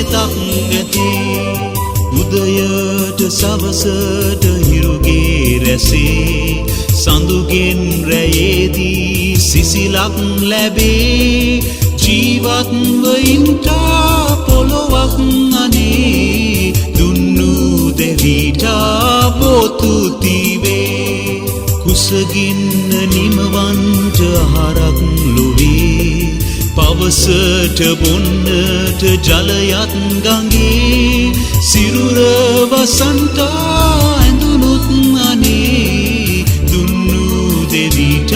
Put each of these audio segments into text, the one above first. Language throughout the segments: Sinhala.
දෙනෙතක් ඇති උදයට සවසට හිරුගේ රැසේ සඳුගෙන් රැයේදී සිසිලක් ලැබේ ජීවත්ව ඉන්ටා පොළොවක් අනේ දුන්නු දෙවිට පොතු තිවේ කුසගින්න නිමවන්ට ආහාරක් ලොවේ පවසට බොන්නට ජලයත් ගඟේ සිරුර වසන්ත ඇඳුනුත් අනේ දුන්නු දෙවිට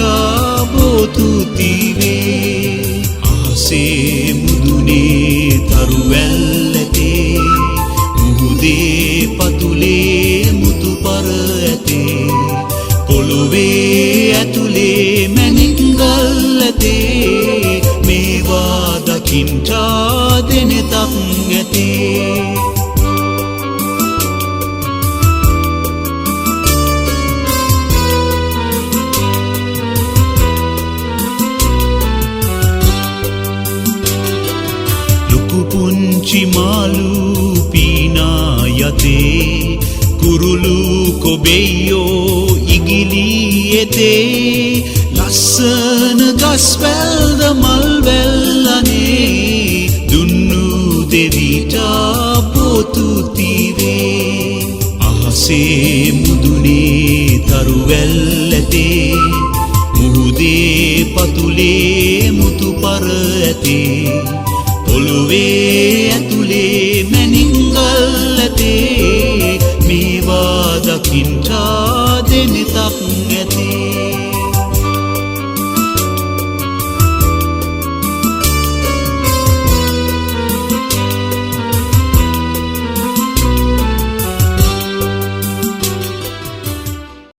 පොතු තිවේ ආසේ මුදුනේ තරුවැල් ඇතේ මුහුදේ පතුලේ මුතු පර ඇතේ පොළොවේ ඇතුලේ මැණික්ගල් ඇතේ මේවා දකින්ටා දෙනෙතක් ඇතේ පුංචි මාළු පීනා යතේ කුරුළු කොබෙයෝ ඉගිලී එතේ ලස්සන ගස්වැල්ද මල්වැල් අනේ දුන්නු දෙවිට පොතු තිවේ අහසේ මුදුනේ තරුවැල් ඇතේ මුහුදේ පතුලේ මුතු පර ඇතේ පොළොවේ ඇතුලේ මැණික්ගල් ඇතේ මේවා දකින්ටා